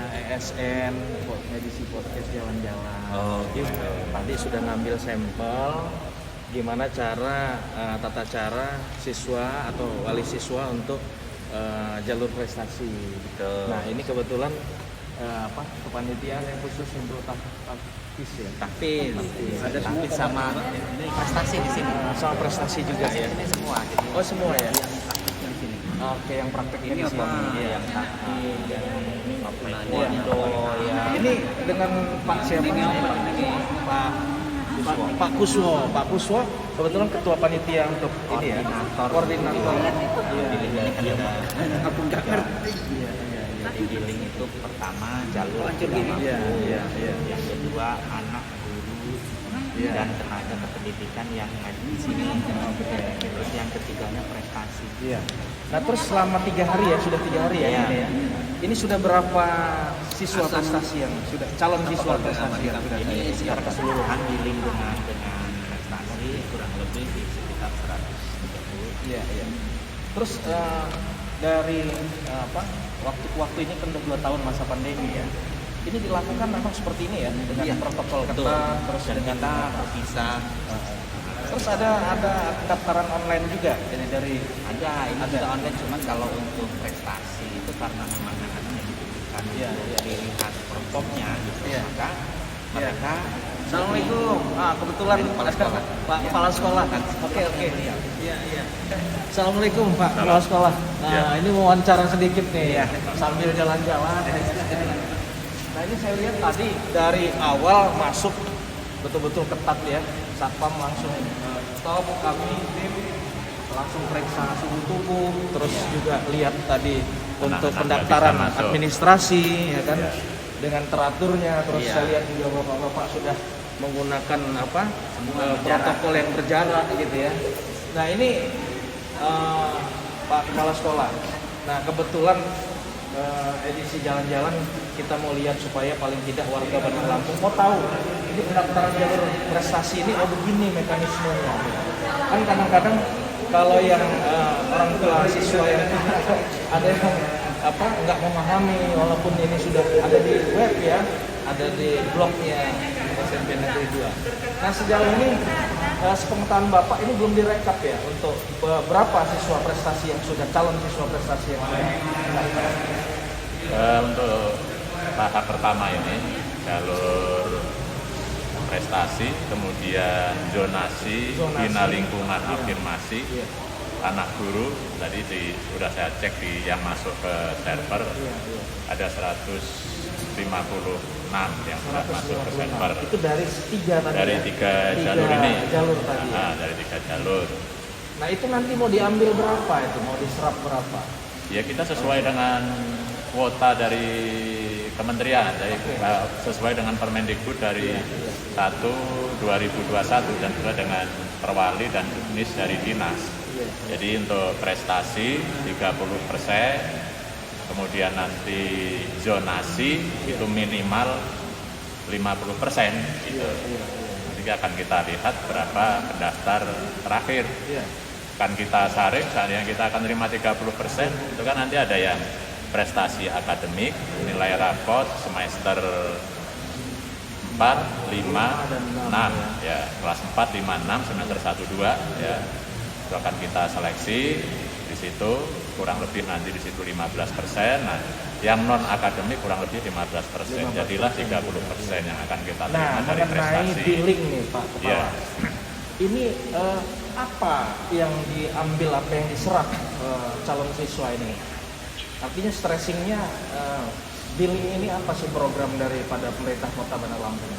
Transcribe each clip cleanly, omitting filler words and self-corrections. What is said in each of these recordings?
ESN, edisi podcast jalan-jalan. Oh, gitu. Tadi sudah ngambil sampel gimana cara tata cara siswa atau wali siswa untuk jalur prestasi. Nah, ini kebetulan kepanitiaan yang khusus untuk taktis ya. Taktis. Ada semua sama ini prestasi di sini. Sama prestasi juga ya. Ini semua. Jadi Oh, semua ya. Yang praktisnya di sini. Oke, yang prakteknya Ini di sini. apa? Yang taktis, yang taekwondo, ya. Ini dengan Pak siapa? Ini Pak Kuswo. Pak Kuswo kebetulan ketua panitia untuk ini ya. Koordinator. Iya. Aku nggak ngerti. Jadi giling itu pertama jalur mampu. Iya. Yang kedua anak guru dan tenaga kependidikan yang ada di sini. Terus yang ketiganya prestasi. Iya. Nah, terus selama 3 hari ya, sudah 3 hari ya, Iya. ini ya. Ini sudah berapa siswa prestasi yang sudah calon siswa prestasi yang sudah Ini secara keseluruhan giling dengan prestasi kurang lebih di sekitar 130. Iya. Terus dari waktu ke waktu ini kan udah 2 tahun masa pandemi ya. Ini dilakukan memang seperti ini ya, dengan protokol ketat, terus dan dengan kita terpisah. terus ada pendaftaran online juga ini dari Ini sudah online, cuman kalau untuk prestasi itu karena memang anaknya dibutuhkan untuk dilihat performnya gitu, maka mereka Assalamualaikum. Kebetulan kepala sekolah. Pak Kepala Sekolah. Oke. Iya. Assalamualaikum Pak Kepala Sekolah. Nah, ini wawancara sedikit nih ya, sambil jalan-jalan. Nah, ini saya lihat tadi dari awal masuk betul-betul ketat ya. Satpam langsung stop, kami tim langsung periksa suhu tubuh, terus juga lihat tadi untuk pendaftaran administrasi ya kan. Dengan teraturnya, terus saya lihat juga bapak-bapak sudah menggunakan protokol yang berjarak gitu ya. Nah, ini Pak Kepala Sekolah. Nah, kebetulan edisi jalan-jalan kita mau lihat supaya paling tidak warga Bandar Lampung mau tahu ini pendaftaran jalur prestasi ini begini mekanismenya. Kan kadang-kadang kalau yang orang tua siswa yang ada yang nggak memahami, walaupun ini sudah ada di web ya, ada di blognya SMP Negeri 2. Nah, sejauh ini sepengetahuan Bapak ini belum direkap ya untuk berapa siswa prestasi yang sudah calon siswa prestasi yang sudah mendaftar. Untuk tahap pertama ini jalur prestasi, kemudian zonasi, bina lingkungan afirmasi, anak guru tadi sudah saya cek di yang masuk ke server ada 156 yang sudah masuk ke server. Itu dari 3 tadi. Dari 3 jalur ini. Jalur tadi. Dari 3 jalur. Nah, itu nanti mau diambil berapa itu? Mau diserap berapa? Ya, kita sesuai dengan kuota dari kementerian, sesuai dengan Permendikbud dari 1/2021 dan juga dengan perwali dan juknis dari dinas. Jadi untuk prestasi 30%, kemudian nanti zonasi itu minimal 50% gitu. Nanti akan kita lihat berapa pendaftar terakhir. Kan kita saring, saatnya kita akan terima 30%, itu kan nanti ada yang prestasi akademik, nilai rapot semester 4, 5, 6 ya, kelas 4, 5, 6, semester 1, 2 ya. Itu akan kita seleksi di situ, kurang lebih nanti di situ 15%. Nah, yang non akademik kurang lebih 15%. Jadilah 30% yang akan kita terima dari prestasi. Mengenai billing nih Pak Kepala. Ya. Ini apa yang diambil, apa yang diserap calon siswa ini? Artinya stressingnya billing ini apa sih program daripada pemerintah Kota Bandar Lampung?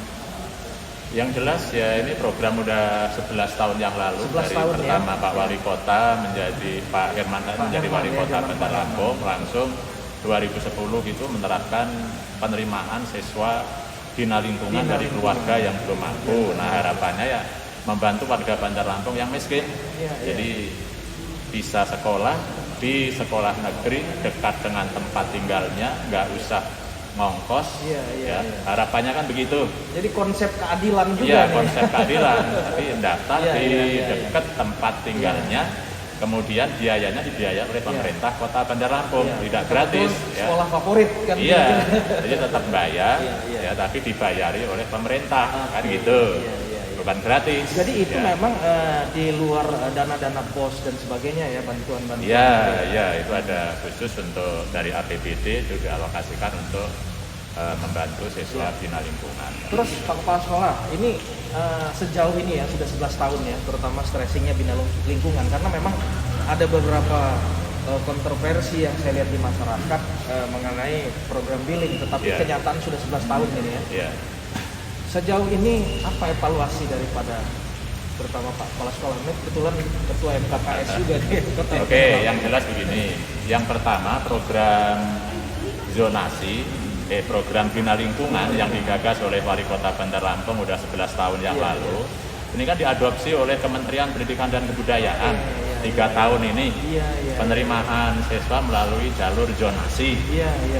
Yang jelas ya ini program udah 11 tahun yang lalu 11 dari tahun, pertama Pak Wali Kota menjadi Pak Herman menjadi Wali Kota Bandar Lampung, langsung 2010 gitu menerapkan penerimaan siswa bina lingkungan dari keluarga yang belum mampu. Nah, harapannya ya membantu warga Bandar Lampung yang miskin. Jadi bisa sekolah di sekolah negeri dekat dengan tempat tinggalnya, nggak usah ngongkos. Harapannya kan begitu. Jadi konsep keadilan juga. Iya, konsep keadilan. Tapi daftar di dekat tempat tinggalnya, kemudian biayanya dibiayai oleh pemerintah Kota Bandar Lampung, tidak gratis. Sekolah favorit kan? Iya, jadi tetap bayar, Iya. ya tapi dibayari oleh pemerintah, kan gitu. Bukan gratis. Jadi itu memang di luar dana-dana BOS dan sebagainya ya, bantuan-bantuan. Ya, itu ada khusus untuk dari APBD itu dialokasikan untuk membantu siswa bina lingkungan. Terus Pak Kepala Sekolah, ini sejauh ini ya sudah 11 tahun ya, terutama stressingnya bina lingkungan, karena memang ada beberapa kontroversi yang saya lihat di masyarakat mengenai program billing, tetapi kenyataan sudah 11 tahun ini ya. Iya. Sejauh ini apa evaluasi daripada terutama Pak Kepala Sekolah, ini kebetulan Ketua MKKS juga nih. Oke, yang jelas begini. Yang pertama program zonasi, program bina lingkungan yang digagas oleh Wali Kota Bandar Lampung udah 11 tahun yang lalu. Ini kan diadopsi oleh Kementerian Pendidikan dan Kebudayaan. 3 tahun ini penerimaan siswa melalui jalur zonasi.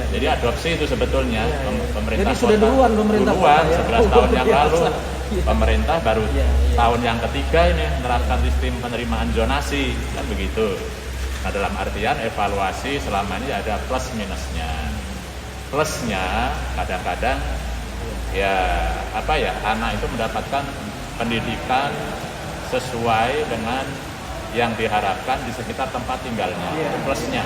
Jadi adopsi itu sebetulnya pemerintah jadi sudah duluan pemerintah duluan 11 tahun yang lalu. Pemerintah baru tahun yang ketiga ini menerapkan sistem penerimaan zonasi, kan begitu. Nah, dalam artian evaluasi selama ini ada plus minusnya. Plusnya kadang-kadang anak itu mendapatkan pendidikan sesuai dengan yang diharapkan di sekitar tempat tinggalnya. Itu plusnya.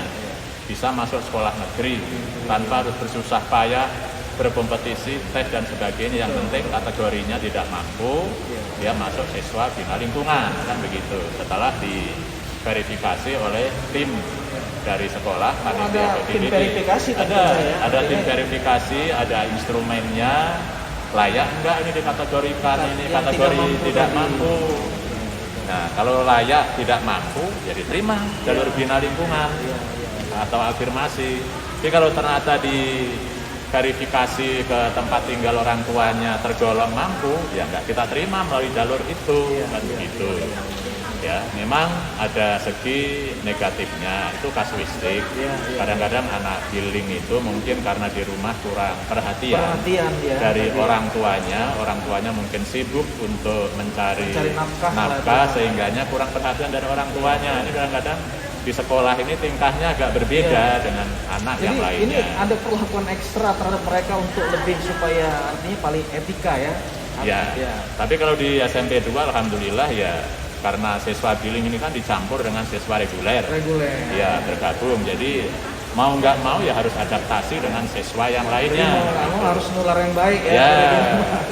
Bisa masuk sekolah negeri tanpa harus bersusah payah berkompetisi, tes dan sebagainya. Yang penting kategorinya tidak mampu, dia masuk siswa bina lingkungan, kan begitu. Setelah diverifikasi oleh tim dari sekolah, panitia tim verifikasi ada tim verifikasi, ada instrumennya, layak enggak ini dikategorikan, ini kategori tidak mampu. Nah, kalau layak tidak mampu, ya diterima jalur bina lingkungan atau afirmasi. Tapi kalau ternyata di verifikasi ke tempat tinggal orang tuanya tergolong mampu, ya enggak kita terima melalui jalur itu, kan begitu. Ya, memang ada segi negatifnya, itu kasuistik. Kadang-kadang anak billing itu mungkin karena di rumah kurang perhatian dari orang tuanya mungkin sibuk untuk mencari nafkah sehingganya kurang perhatian dari orang tuanya. Ini kadang-kadang di sekolah ini tingkahnya agak berbeda dengan anak yang lainnya. Ini ada perlakuan ekstra terhadap mereka untuk lebih supaya artinya paling etika ya. Tapi kalau di SMP 2 alhamdulillah ya, karena siswa billing ini kan dicampur dengan siswa reguler. Ya, bergabung. Jadi mau nggak mau ya harus adaptasi dengan siswa yang lainnya. Kamu harus nular yang baik ya.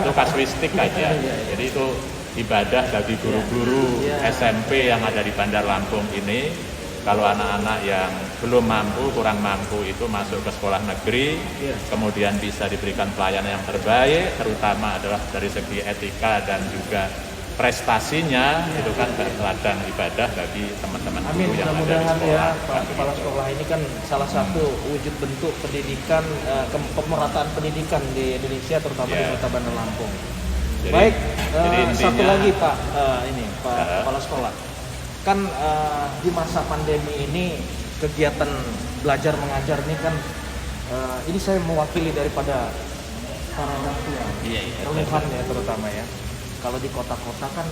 Itu kasuistik aja. Jadi itu ibadah bagi guru-guru SMP yang ada di Bandar Lampung ini. Kalau anak-anak yang belum mampu, kurang mampu itu masuk ke sekolah negeri, kemudian bisa diberikan pelayanan yang terbaik, terutama adalah dari segi etika dan juga prestasinya, itu kan ladang ibadah bagi teman-teman guru yang ada di sekolah. Pak Kepala Sekolah ini kan salah satu wujud bentuk pendidikan, pemerataan pendidikan di Indonesia, terutama di Kota Bandar Lampung. Baik, satu lagi Pak, Pak Kepala Sekolah. Kan di masa pandemi ini kegiatan belajar mengajar ini kan, ini saya mewakili daripada para orang tua, keluhan ya terutama ya. Kalau di kota-kota kan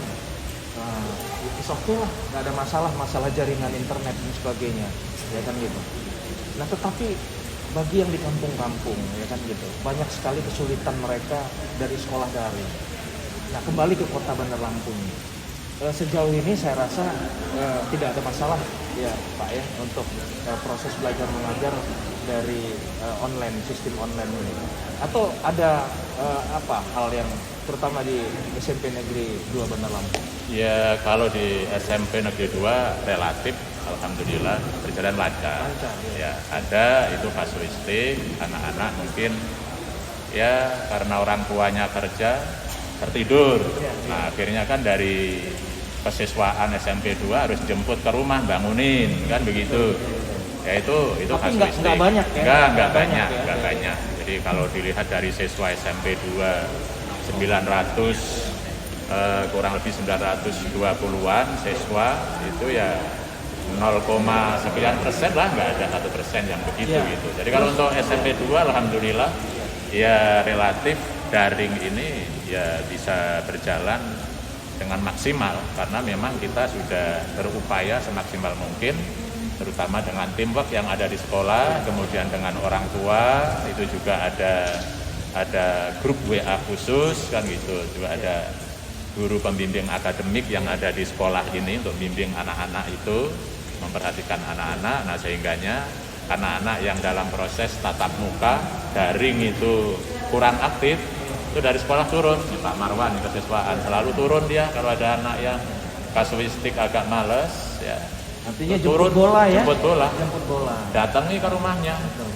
it's okay lah, nggak ada masalah jaringan internet dan sebagainya, ya kan gitu. Nah tetapi bagi yang di kampung-kampung, ya kan gitu, banyak sekali kesulitan mereka dari sekolah daring. Nah kembali ke Kota Bandar Lampung, sejauh ini saya rasa tidak ada masalah ya Pak ya untuk proses belajar mengajar dari online, sistem online ini. Atau ada hal yang terutama di SMP Negeri 2 Bandar Lampung? Ya kalau di SMP Negeri 2 relatif alhamdulillah berjalan lancar. Ya ada itu kasuistik, anak-anak mungkin ya karena orang tuanya kerja tertidur. Nah akhirnya kan dari kesiswaan SMP 2 harus jemput ke rumah bangunin, kan begitu. Ya itu kasuistik. Enggak banyak ya? Enggak banyak. Jadi kalau dilihat dari siswa SMP 2 900 kurang lebih 920-an siswa itu ya 0, sekian persen lah, nggak ada 1% yang begitu gitu. Jadi kalau untuk SMP 2 alhamdulillah ya relatif daring ini ya bisa berjalan dengan maksimal karena memang kita sudah berupaya semaksimal mungkin, terutama dengan teamwork yang ada di sekolah, kemudian dengan orang tua itu juga ada grup WA khusus kan gitu, juga ada guru pembimbing akademik yang ada di sekolah ini untuk bimbing anak-anak itu, memperhatikan anak-anak. Nah sehingganya anak-anak yang dalam proses tatap muka daring itu kurang aktif, itu dari sekolah turun. Pak Marwan kesiswaan selalu turun dia kalau ada anak yang kasuistik agak males ya. Artinya turun, jemput bola ya? Jemput bola. Jemput bola. Datang nih ke rumahnya. Betul.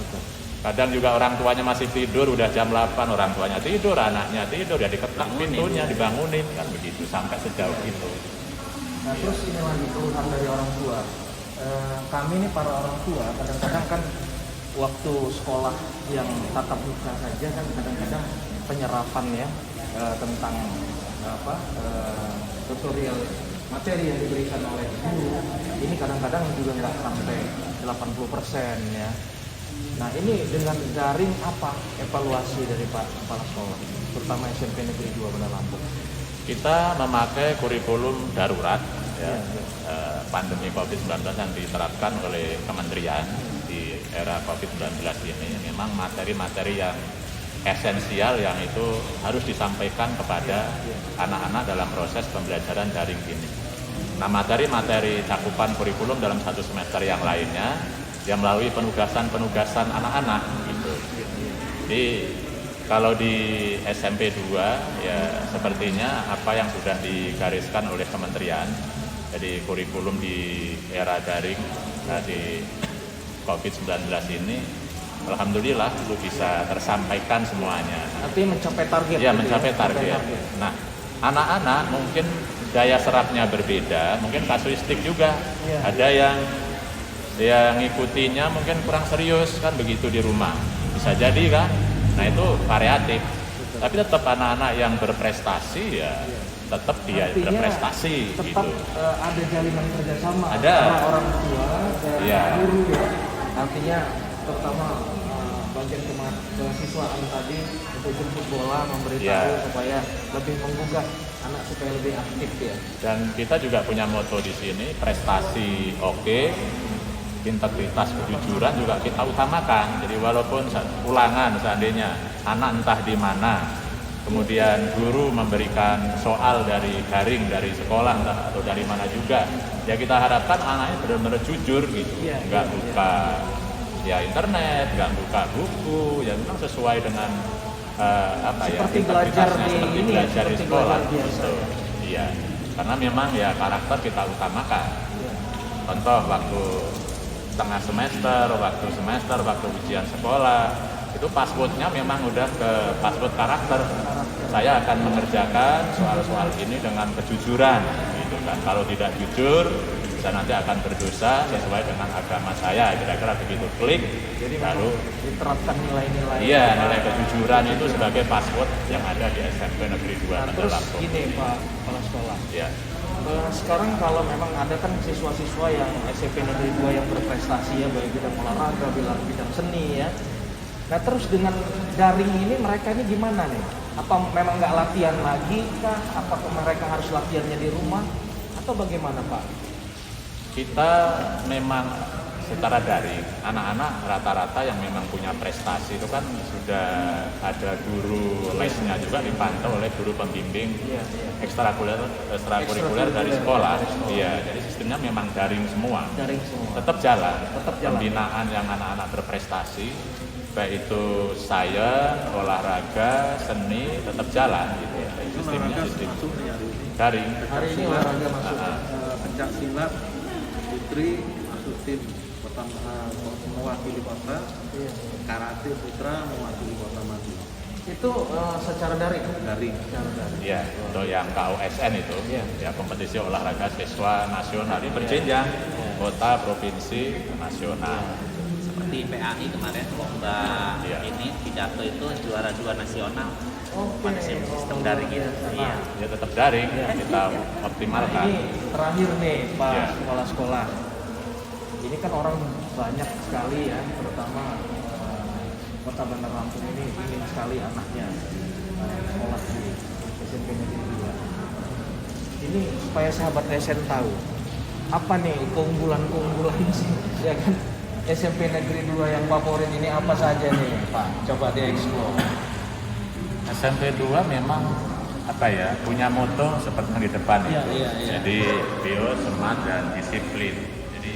Kadang juga orang tuanya masih tidur, udah jam 8 orang tuanya tidur, anaknya tidur, ya diketok pintunya, dibangunin kan begitu sampai sejauh itu. Nah terus ini lagi keluhan dari orang tua. Kami nih para orang tua kadang-kadang kan waktu sekolah yang tatap muka saja kan kadang-kadang penyerapan ya tentang tutorial materi yang diberikan oleh guru ini kadang-kadang juga nggak sampai 80% ya. Nah ini dengan daring apa evaluasi dari Pak Kepala Sekolah, terutama SMP Negeri 2 Bandar Lampung? Kita memakai kurikulum darurat ya. Pandemi COVID-19 yang diterapkan oleh kementerian di era COVID-19 ini, memang materi-materi yang esensial yang itu harus disampaikan kepada anak-anak dalam proses pembelajaran daring ini. Nah materi-materi cakupan kurikulum dalam satu semester yang lainnya yang melalui penugasan-penugasan anak-anak gitu. Jadi kalau di SMP 2 ya sepertinya apa yang sudah digariskan oleh kementerian, jadi kurikulum di era daring di COVID-19 ini alhamdulillah itu bisa tersampaikan semuanya. Artinya mencapai target. Ya, mencapai target. Nah, anak-anak mungkin daya serapnya berbeda, mungkin kasuistik juga. Ya. Ada yang ngikutinya mungkin kurang serius kan begitu di rumah. Bisa jadi kan? Nah, itu variatif. Tapi tetap anak-anak yang berprestasi ya tetap dia artinya berprestasi tetap gitu. Ada jalinan kerjasama Ada. antara orang tua dan Ya. guru ya. Artinya terutama bagian kemahasiswaan tadi untuk jemput bola memberitahu supaya lebih menggugah anak supaya lebih aktif ya. Dan kita juga punya moto di sini, prestasi oke, integritas kejujuran juga kita utamakan. Jadi walaupun ulangan seandainya anak entah di mana, kemudian guru memberikan soal dari daring, dari sekolah entah atau dari mana juga, ya kita harapkan anaknya benar-benar jujur gitu, nggak buka ya internet, nggak buka buku, ya memang sesuai dengan seperti belajar di seperti ini, belajar di seperti sekolah belajar biasa. gitu. Iya, karena memang ya karakter kita utamakan. Contoh waktu tengah semester, waktu ujian sekolah, itu passwordnya memang udah ke password karakter. Saya akan mengerjakan soal-soal ini dengan kejujuran, gitu kan. Kalau tidak jujur, saya nanti akan berdosa sesuai dengan agama saya, kira-kira begitu. Klik, Jadi baru diterapkan nilai-nilai. iya nilai kejujuran itu sebagai password yang ada di SMP Negeri 2 Nah, Bandar terus Lampung. gini Pak Kepala Sekolah. Ya. Sekarang kalau memang ada kan siswa-siswa yang SMP Negeri 2 yang berprestasi ya, baik bidang olahraga, bidang seni ya. Nah terus dengan daring ini mereka ini gimana nih? Apa memang nggak latihan lagi kah? Apakah mereka harus latihannya di rumah? Atau bagaimana Pak? Kita memang secara daring, anak-anak rata-rata yang memang punya prestasi itu kan sudah ada guru lesnya juga dipantau oleh guru pembimbing ekstrakurikuler dari sekolah. Iya, jadi sistemnya memang daring semua. Daring semua. Tetap jalan. jalan. Pembinaan yang anak-anak berprestasi, baik itu sains, olahraga, seni, tetap jalan gitu ya. Sistemnya sistem daring. Hari ini olahraga masuk. Pencak silat putri masuk tim pertama mewakili kota, karate putra mewakili kota Madiun. Itu secara daring. Secara daring. Ya, untuk yang KOSN itu, ya kompetisi olahraga siswa nasional ini berjenjang, kota, provinsi, nasional. Seperti PAI kemarin lomba ini pidato itu juara 2 nasional. Pada sistem daring gitu. Iya. Ya tetap daring, kita optimalkan. Ini terakhir nih Pak Ya. Kepala Sekolah. Ini kan orang banyak sekali ya, terutama Kota Bandar Lampung ini ingin sekali anaknya sekolah di SMP Negeri 2. Di ini supaya sahabat DSN tahu apa nih keunggulan sih ya kan SMP Negeri 2 yang favorit ini apa saja nih Pak? Coba dieksplor. SMP 2 memang apa ya, punya moto seperti yang di depan Iya, itu. iya, iya. Jadi bio, semangat dan disiplin. Jadi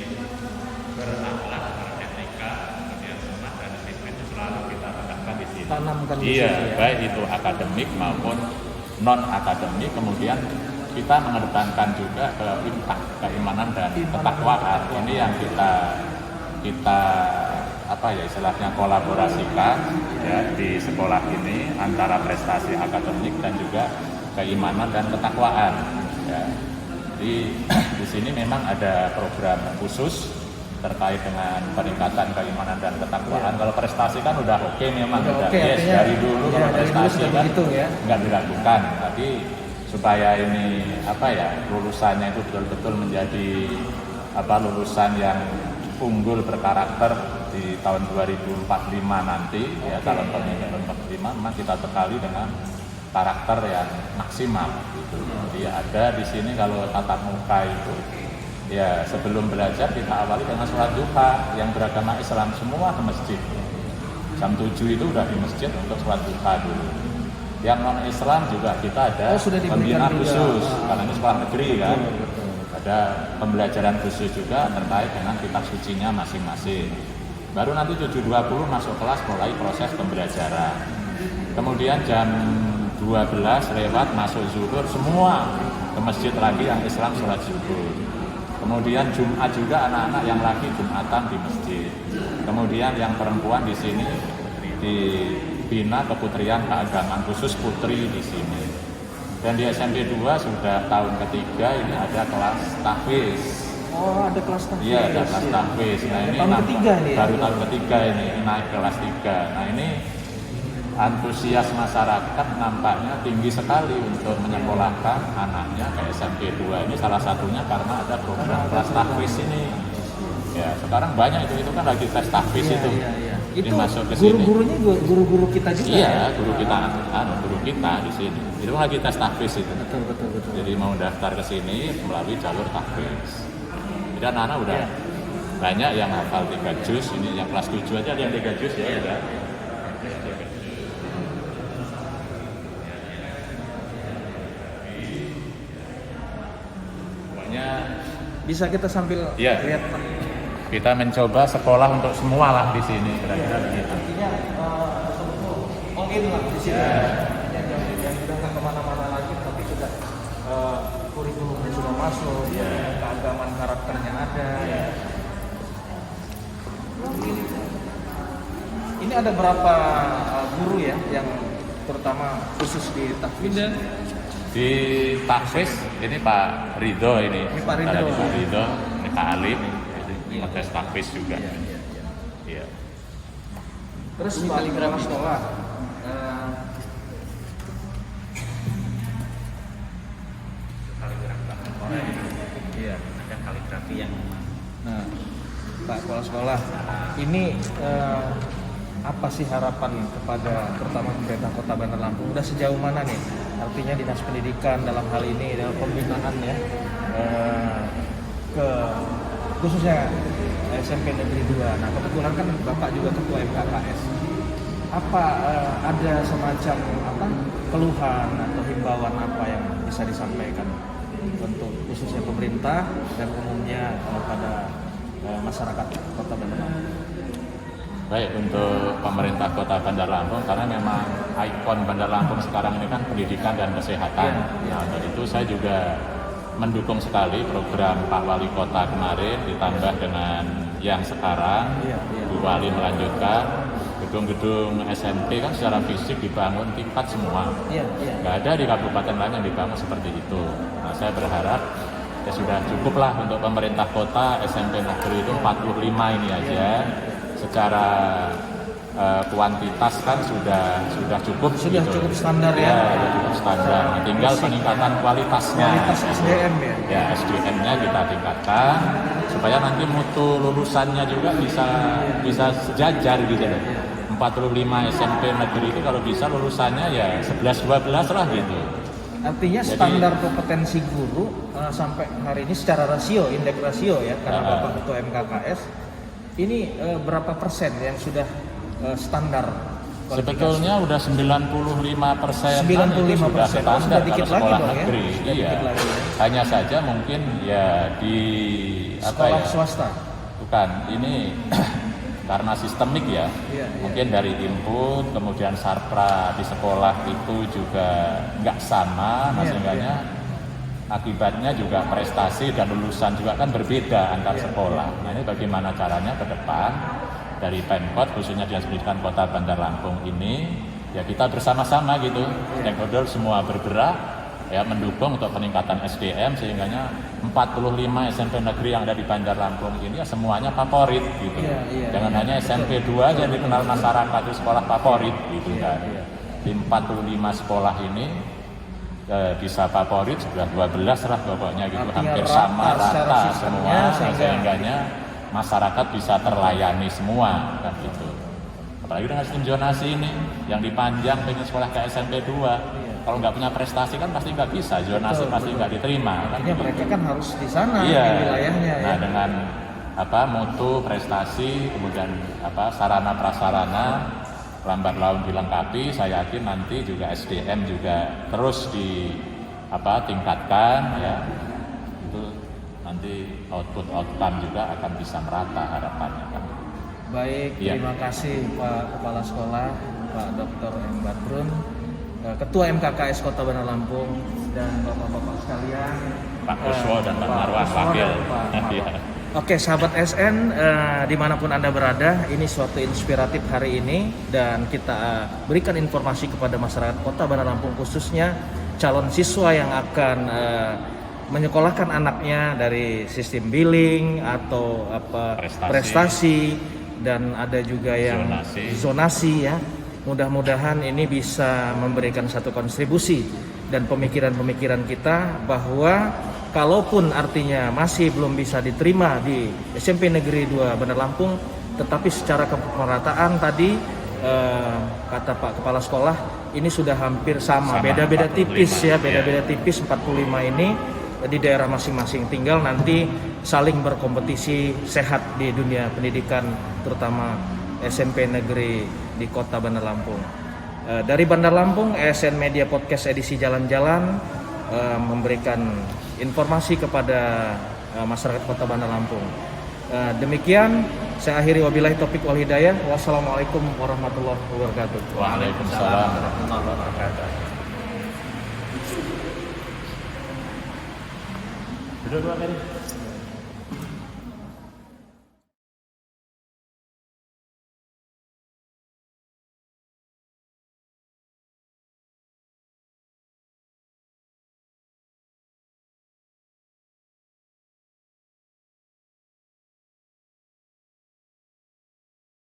berakhlak, beretika, kemudian semangat dan disiplin itu selalu kita tegakkan di sini. Tanamkan di Iya, situ ya. baik itu akademik maupun non akademik. Kemudian kita mengedepankan juga keimanan dan ketakwaan. Ini yang kita apa ya istilahnya kolaborasikan ya di sekolah ini antara prestasi akademik dan juga keimanan dan ketakwaan ya. Jadi di sini memang ada program khusus terkait dengan peningkatan keimanan dan ketakwaan. Kalau prestasi kan udah oke memang udah oke, yes artinya, dari dulu ya, kalau dari dulu prestasi sudah kan begitu, ya. nggak diragukan, tapi supaya ini apa ya lulusannya itu betul-betul menjadi lulusan yang unggul berkarakter di tahun 2045 nanti ya calon pemimpin 2045 memang kita bekali dengan karakter yang maksimal gitu. Jadi ada di sini kalau tatap muka itu ya sebelum belajar kita awali dengan sholat duha yang beragama Islam semua ke masjid. Jam 7 itu udah di masjid untuk sholat duha dulu. Yang non Islam juga kita ada pembina khusus karena ini sekolah negeri kan. Ada pembelajaran khusus juga terkait dengan kitab sucinya masing-masing. Baru nanti 7.20 masuk kelas mulai proses pembelajaran. Kemudian jam 12 lewat masuk zuhur semua ke masjid lagi yang Islam sholat zuhur. Kemudian Jumat juga anak-anak yang laki Jumatan di masjid. Kemudian yang perempuan di sini dibina keputrian keagamaan khusus putri di sini. Dan di SMP 2 sudah tahun ketiga ini ada kelas tahfiz. Oh, ada kelas tahfiz. Iya, ada kelas tahfiz. Nah, ini tahun ketiga nih. Baru tahun ketiga ini naik kelas 3. Nah, ini antusias masyarakat nampaknya tinggi sekali untuk menyekolahkan anaknya ke SMP 2 ini salah satunya karena ada program kelas tahfiz ini. Ya, sekarang banyak itu kan lagi tes tahfiz itu. Iya. Ini Itu masuk ke sini. guru-gurunya guru-guru kita juga. Iya, ya? guru kita di sini. Itu lagi tes tahfiz itu. Betul. Jadi mau daftar ke sini melalui jalur tahfiz. Jadi anak-anak udah banyak yang hafal 3 juz, ini yang kelas 7 aja ada yang 3 juz ya udah. Pokoknya Bisa kita sambil Iya. lihat. kita mencoba sekolah untuk semua lah di sini kira-kira begitu. Artinya betul-betul all in lah di sini. Yang sudah nggak kemana-mana lagi, tapi sudah kurikulumnya sudah masuk, keagamaan karakternya ada. Ini ada berapa guru ya yang terutama khusus di tahfiz? Di tahfiz ini Pak Ridho ini. Ini Pak Ridho. Ada Pak Ridho, ini Pak Alim, ini tes tahfiz juga. Iya. Terus balik ke sekolah. Iya, ada kaligrafi yang Nah, Pak Kepala Sekolah, ini apa sih harapan kepada pertama pemerintah Kota Bandar Lampung? Udah sejauh mana nih? Artinya dinas pendidikan dalam hal ini dalam pembinaan ya ke khususnya SMP Negeri 2. Nah, kebetulan kan Bapak juga ketua MKKS. Apa ada semacam keluhan atau himbauan apa yang bisa disampaikan untuk khususnya pemerintah dan umumnya pada masyarakat Kota Bandar Lampung? Baik, untuk pemerintah Kota Bandar Lampung karena memang ikon Bandar Lampung sekarang ini kan pendidikan dan kesehatan. Nah, dari itu saya juga mendukung sekali program Pak Wali Kota kemarin ditambah dengan yang sekarang. Bu Wali melanjutkan gedung-gedung SMP kan secara fisik dibangun tingkat semua. Nggak ada di kabupaten lain yang dibangun seperti itu. Nah, saya berharap ya sudah cukuplah untuk pemerintah kota SMP negeri itu 45 ini aja. Secara kuantitas kan sudah cukup. Sudah gitu. cukup standar ya. Sudah cukup standar. Nah, tinggal peningkatan kualitasnya. Kualitas SDM ya. Ya, SDM-nya kita tingkatkan supaya nanti mutu lulusannya juga bisa sejajar gitu loh. 45 SMP negeri itu kalau bisa lulusannya ya 11-12 lah gitu. Artinya Jadi- standar kompetensi guru sampai hari ini secara rasio, indeks rasio ya, karena Bapak Ketua MKKS, ini berapa persen yang sudah standar kualifikasi? Sebetulnya udah 95% 95%. sudah standar Sudah dikit kalau sekolah lagi dong ya? negeri. Sudah Iya. dikit lagi ya? Hanya saja mungkin ya di Sekolah apa ya? swasta. Bukan, ini karena sistemik ya. Iya, Mungkin dari input, kemudian sarpra di sekolah itu juga nggak sama, Iya, sehingga akibatnya juga prestasi dan lulusan juga kan berbeda antar Iya, sekolah. Nah ini bagaimana caranya ke depan dari Pemkot khususnya Dinas Pendidikan Kota Bandar Lampung ini ya kita bersama-sama gitu, stakeholder semua bergerak ya mendukung untuk peningkatan SDM sehingga 45 SMP negeri yang ada di Bandar Lampung ini ya semuanya favorit gitu. Jangan hanya SMP 2 aja dikenal masyarakat itu sekolah favorit gitu kan. Di 45 sekolah ini bisa favorit sudah 12 lah pokoknya gitu. Artinya Hampir rata sama secara rata sistemnya, semua sehingga masyarakat bisa terlayani semua kan gitu. Apalagi dengan sistem zonasi ini yang dipanjang pengen sekolah ke SMP 2. Kalau nggak punya prestasi kan pasti nggak bisa, zonasi pasti nggak diterima. Kan Artinya gitu. mereka kan harus di sana Iya. di wilayahnya Nah ya. dengan mutu prestasi kemudian sarana prasarana lambat laun dilengkapi, saya yakin nanti juga SDM juga terus tingkatkan ya. Itu nanti outcome juga akan bisa merata harapannya kan. Baik, Iya. terima kasih Pak Kepala Sekolah, Pak Dr. M. Badrun, Ketua MKKS Kota Bandar Lampung, dan Bapak-Bapak sekalian, Pak Kuswo dan Pak Marwan Kuswo wakil. dan Pak Marwan. Iya. Oke, sahabat SN, dimanapun Anda berada, ini suatu inspiratif hari ini dan kita berikan informasi kepada masyarakat Kota Bandar Lampung khususnya calon siswa yang akan menyekolahkan anaknya dari sistem billing atau prestasi dan ada juga yang zonasi ya. Mudah-mudahan ini bisa memberikan satu kontribusi dan pemikiran-pemikiran kita bahwa kalaupun artinya masih belum bisa diterima di SMP Negeri 2 Bandar Lampung, tetapi secara kepemerataan tadi kata Pak Kepala Sekolah ini sudah hampir sama, beda-beda tipis ya, beda-beda tipis 45 ini di daerah masing-masing. Tinggal nanti saling berkompetisi sehat di dunia pendidikan, terutama SMP Negeri di Kota Bandar Lampung. Dari Bandar Lampung, SN Media Podcast edisi Jalan-Jalan memberikan informasi kepada masyarakat Kota Bandar Lampung. Demikian saya akhiri, wabillahi taufik wal hidayah. Wassalamualaikum warahmatullahi wabarakatuh. Waalaikumsalam warahmatullahi wabarakatuh. Duduk, Pak Ferry.